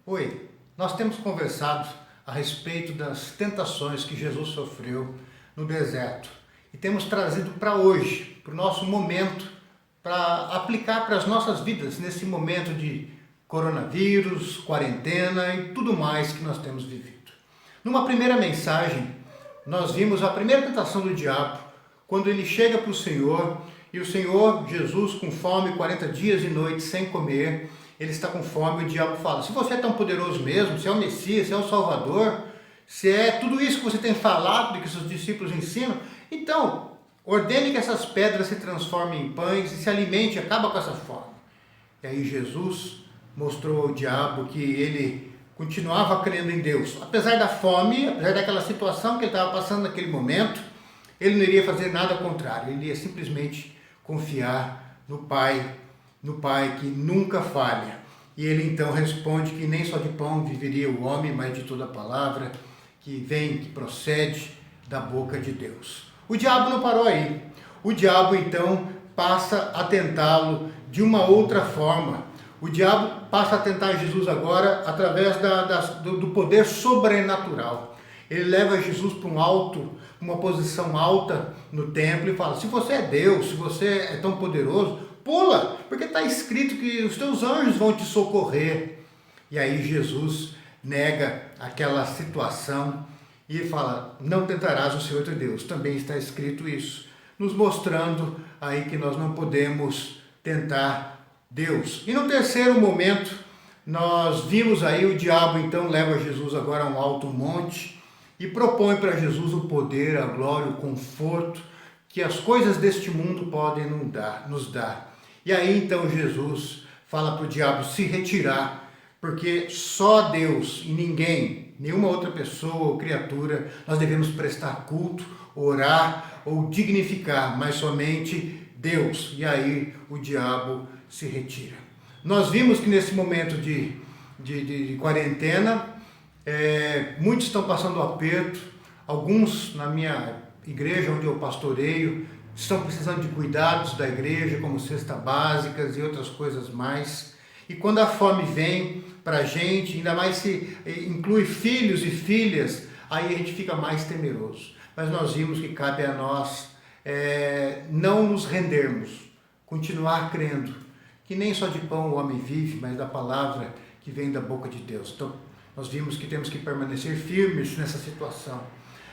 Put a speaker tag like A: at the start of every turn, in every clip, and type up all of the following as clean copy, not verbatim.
A: Oi, nós temos conversado a respeito das tentações que Jesus sofreu no deserto e temos trazido para hoje, para o nosso momento, para aplicar para as nossas vidas nesse momento de coronavírus, quarentena e tudo mais que nós temos vivido. Numa primeira mensagem, nós vimos a primeira tentação do diabo, quando ele chega para o Senhor e o Senhor Jesus, com fome, 40 dias e noites sem comer, ele está com fome e o diabo fala: se você é tão poderoso mesmo, se é o Messias, se é o Salvador, se é tudo isso que você tem falado e que seus discípulos ensinam, então ordene que essas pedras se transformem em pães e se alimente, acaba com essa fome. E aí Jesus mostrou ao diabo que ele continuava crendo em Deus. Apesar da fome, apesar daquela situação que ele estava passando naquele momento, ele não iria fazer nada ao contrário, ele iria simplesmente confiar no Pai que nunca falha. E ele então responde que nem só de pão viveria o homem, mas de toda palavra que vem, que procede da boca de Deus. O diabo não parou aí. O diabo então passa a tentá-lo de uma outra forma. O diabo passa a tentar Jesus agora através do poder sobrenatural. Ele leva Jesus para uma posição alta no templo e fala: se você é Deus, se você é tão poderoso, pula, porque está escrito que os teus anjos vão te socorrer. E aí Jesus nega aquela situação e fala: não tentarás o Senhor teu Deus. Também está escrito isso, nos mostrando aí que nós não podemos tentar Deus. E no terceiro momento, nós vimos aí o diabo então leva Jesus agora a um alto monte e propõe para Jesus o poder, a glória, o conforto que as coisas deste mundo podem nos dar. E aí então Jesus fala para o diabo se retirar, porque só Deus e ninguém, nenhuma outra pessoa ou criatura, nós devemos prestar culto, orar ou dignificar, mas somente Deus. E aí o diabo se retira. Nós vimos que nesse momento de quarentena, muitos estão passando aperto, alguns na minha igreja onde eu pastoreio estão precisando de cuidados da igreja, como cestas básicas e outras coisas mais. E quando a fome vem para a gente, ainda mais se inclui filhos e filhas, aí a gente fica mais temeroso. Mas nós vimos que cabe a nós não nos rendermos, continuar crendo que nem só de pão o homem vive, mas da palavra que vem da boca de Deus. Então, nós vimos que temos que permanecer firmes nessa situação.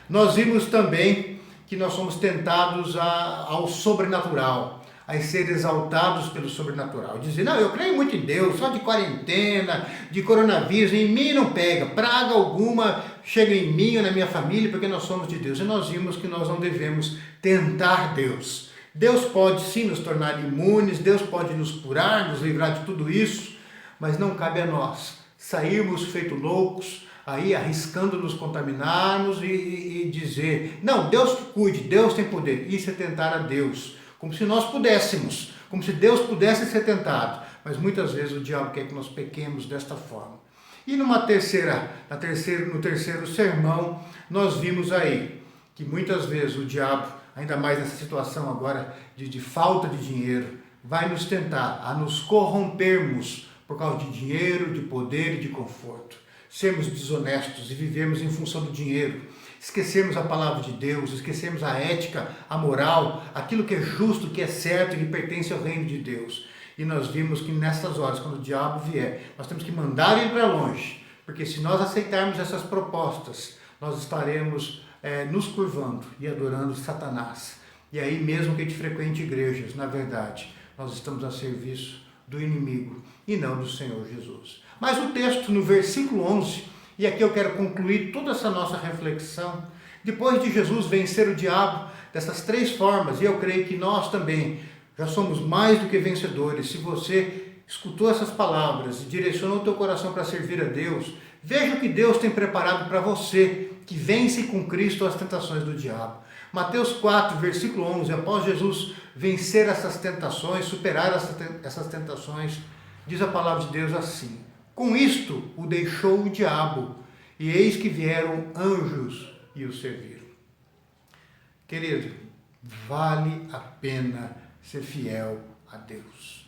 A: Nós vimos também que nós somos tentados ao sobrenatural, a ser exaltados pelo sobrenatural. Dizer: não, eu creio muito em Deus, só de quarentena, de coronavírus, em mim não pega, praga alguma chega em mim ou na minha família, porque nós somos de Deus. E nós vimos que nós não devemos tentar Deus. Deus pode sim nos tornar imunes, Deus pode nos curar, nos livrar de tudo isso, mas não cabe a nós sairmos feito loucos, aí arriscando nos contaminarmos e dizer: não, Deus que cuide, Deus tem poder. Isso é tentar a Deus, como se nós pudéssemos, como se Deus pudesse ser tentado. Mas muitas vezes o diabo quer que nós pequemos desta forma. E no terceiro sermão, nós vimos aí que muitas vezes o diabo, ainda mais nessa situação agora de falta de dinheiro, vai nos tentar a nos corrompermos por causa de dinheiro, de poder e de conforto. Sermos desonestos e vivemos em função do dinheiro. Esquecemos a palavra de Deus, esquecemos a ética, a moral, aquilo que é justo, que é certo e que pertence ao reino de Deus. E nós vimos que nessas horas, quando o diabo vier, nós temos que mandar ele para longe, porque se nós aceitarmos essas propostas, nós estaremos nos curvando e adorando Satanás. E aí mesmo que a gente frequente igrejas, na verdade, nós estamos a serviço do inimigo e não do Senhor Jesus. Mas o texto no versículo 11, e aqui eu quero concluir toda essa nossa reflexão, depois de Jesus vencer o diabo dessas três formas, e eu creio que nós também já somos mais do que vencedores. Se você escutou essas palavras e direcionou o teu coração para servir a Deus, veja o que Deus tem preparado para você, que vence com Cristo as tentações do diabo. Mateus 4, versículo 11, após Jesus vencer essas tentações, superar essas tentações, diz a palavra de Deus assim: com isto o deixou o diabo, e eis que vieram anjos e o serviram. Querido, vale a pena ser fiel a Deus.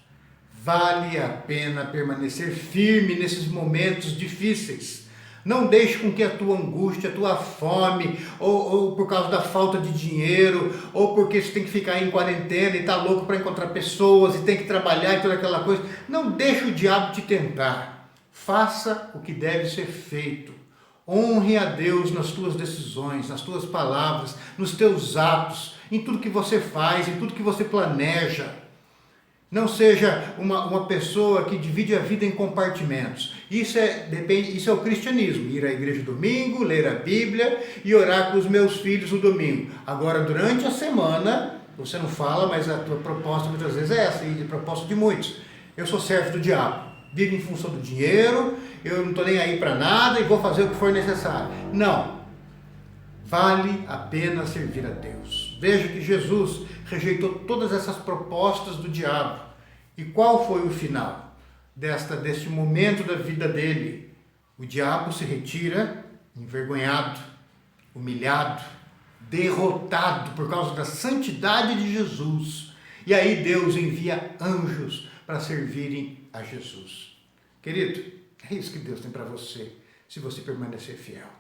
A: Vale a pena permanecer firme nesses momentos difíceis. Não deixe com que a tua angústia, a tua fome, ou por causa da falta de dinheiro, ou porque você tem que ficar em quarentena e está louco para encontrar pessoas e tem que trabalhar e toda aquela coisa. Não deixe o diabo te tentar. Faça o que deve ser feito. Honre a Deus nas tuas decisões, nas tuas palavras, nos teus atos, em tudo que você faz, em tudo que você planeja. Não seja uma pessoa que divide a vida em compartimentos. Isso é o cristianismo. Ir à igreja domingo, ler a Bíblia e orar com os meus filhos no domingo. Agora, durante a semana, você não fala, mas a tua proposta muitas vezes é essa, e a proposta de muitos. Eu sou servo do diabo. Vivo em função do dinheiro, eu não estou nem aí para nada e vou fazer o que for necessário. Não. Vale a pena servir a Deus. Veja que Jesus rejeitou todas essas propostas do diabo. E qual foi o final deste momento da vida dele? O diabo se retira envergonhado, humilhado, derrotado por causa da santidade de Jesus. E aí Deus envia anjos para servirem a Jesus. Querido, é isso que Deus tem para você, se você permanecer fiel.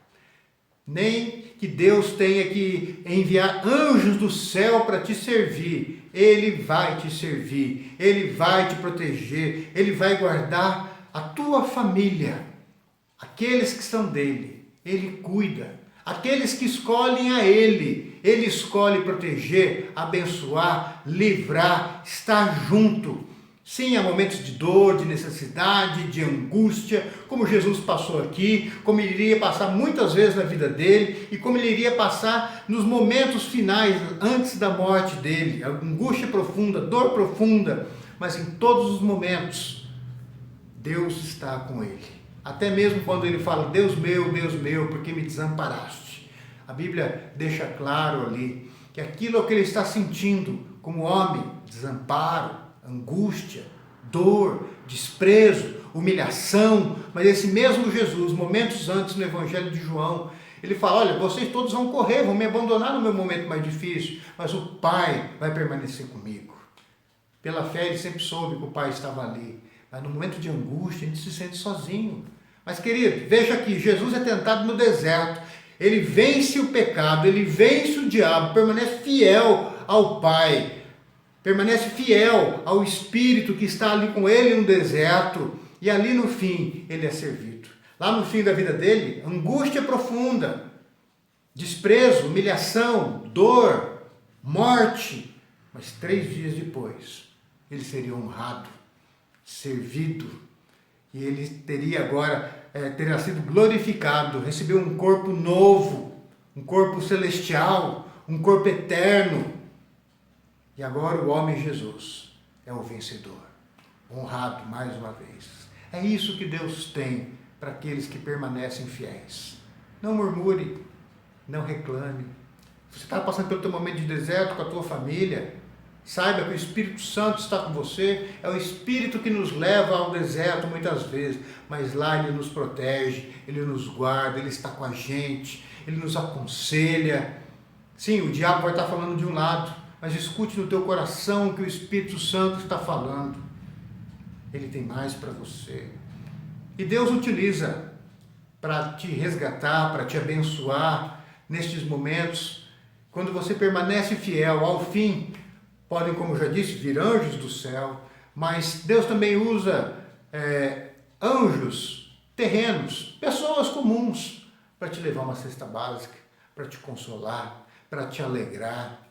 A: Nem que Deus tenha que enviar anjos do céu para te servir. Ele vai te servir, Ele vai te proteger, Ele vai guardar a tua família. Aqueles que são dele, Ele cuida. Aqueles que escolhem a Ele escolhe proteger, abençoar, livrar, estar junto. Sim, há momentos de dor, de necessidade, de angústia, como Jesus passou aqui, como ele iria passar muitas vezes na vida dele e como ele iria passar nos momentos finais, antes da morte dele. Angústia profunda, dor profunda, mas em todos os momentos, Deus está com ele. Até mesmo quando ele fala, Deus meu, por que me desamparaste? A Bíblia deixa claro ali que aquilo que ele está sentindo como homem, desamparo, angústia, dor, desprezo, humilhação, mas esse mesmo Jesus, momentos antes no Evangelho de João, ele fala, olha, vocês todos vão correr, vão me abandonar no meu momento mais difícil, mas o Pai vai permanecer comigo. Pela fé ele sempre soube que o Pai estava ali, mas no momento de angústia a gente se sente sozinho. Mas querido, veja aqui, Jesus é tentado no deserto, ele vence o pecado, ele vence o diabo, permanece fiel ao Pai, permanece fiel ao Espírito que está ali com ele no deserto, e ali no fim ele é servido. Lá no fim da vida dele, angústia profunda, desprezo, humilhação, dor, morte, mas 3 dias depois ele seria honrado, servido, e ele teria agora, teria sido glorificado, recebeu um corpo novo, um corpo celestial, um corpo eterno. E agora o homem Jesus é o vencedor, honrado mais uma vez. É isso que Deus tem para aqueles que permanecem fiéis. Não murmure, não reclame. Se você está passando pelo teu momento de deserto com a tua família, saiba que o Espírito Santo está com você. É o Espírito que nos leva ao deserto muitas vezes, mas lá Ele nos protege, Ele nos guarda, Ele está com a gente, Ele nos aconselha. Sim, o diabo vai estar falando de um lado, mas escute no teu coração o que o Espírito Santo está falando. Ele tem mais para você. E Deus utiliza para te resgatar, para te abençoar nestes momentos. Quando você permanece fiel ao fim, podem, como já disse, vir anjos do céu, mas Deus também usa anjos terrenos, pessoas comuns, para te levar uma cesta básica, para te consolar, para te alegrar,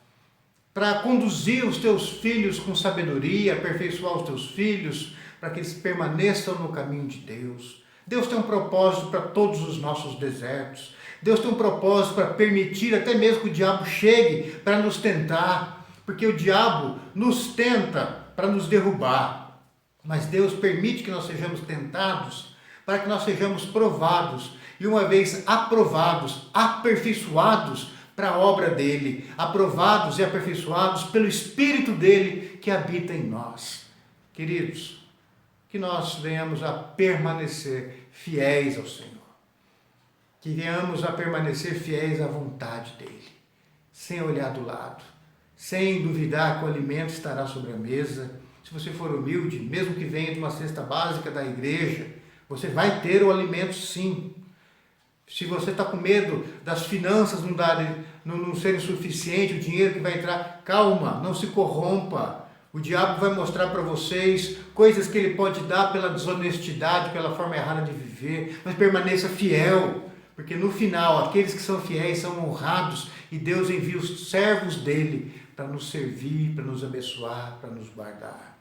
A: para conduzir os teus filhos com sabedoria, aperfeiçoar os teus filhos, para que eles permaneçam no caminho de Deus. Deus tem um propósito para todos os nossos desertos. Deus tem um propósito para permitir até mesmo que o diabo chegue para nos tentar, porque o diabo nos tenta para nos derrubar. Mas Deus permite que nós sejamos tentados para que nós sejamos provados. E uma vez aprovados, aperfeiçoados, para a obra dele, aprovados e aperfeiçoados pelo Espírito dele que habita em nós. Queridos, que nós venhamos a permanecer fiéis ao Senhor, que venhamos a permanecer fiéis à vontade dele, sem olhar do lado, sem duvidar que o alimento estará sobre a mesa, se você for humilde, mesmo que venha de uma cesta básica da igreja, você vai ter o alimento sim. Se você está com medo das finanças não serem suficientes, o dinheiro que vai entrar, calma, não se corrompa. O diabo vai mostrar para vocês coisas que ele pode dar pela desonestidade, pela forma errada de viver, mas permaneça fiel, porque no final, aqueles que são fiéis são honrados e Deus envia os servos dele para nos servir, para nos abençoar, para nos guardar.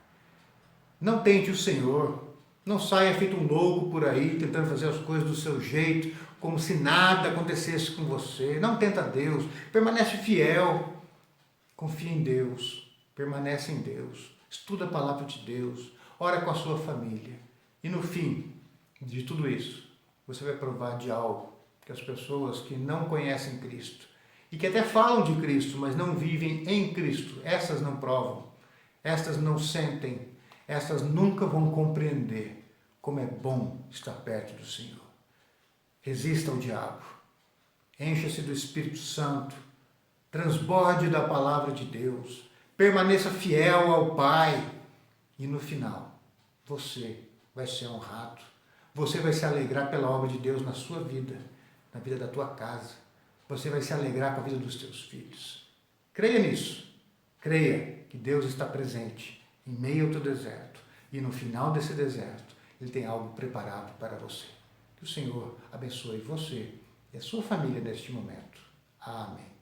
A: Não tente o Senhor, não saia feito um louco por aí, tentando fazer as coisas do seu jeito, como se nada acontecesse com você. Não tenta Deus, permanece fiel, confia em Deus, permanece em Deus, estuda a palavra de Deus, ora com a sua família. E no fim de tudo isso, você vai provar de algo que as pessoas que não conhecem Cristo e que até falam de Cristo, mas não vivem em Cristo, essas não provam, essas não sentem, essas nunca vão compreender como é bom estar perto do Senhor. Resista ao diabo, encha-se do Espírito Santo, transborde da palavra de Deus, permaneça fiel ao Pai e no final você vai ser honrado, você vai se alegrar pela obra de Deus na sua vida, na vida da tua casa, você vai se alegrar com a vida dos teus filhos. Creia nisso, creia que Deus está presente em meio ao teu deserto e no final desse deserto Ele tem algo preparado para você. Que o Senhor abençoe você e a sua família neste momento. Amém.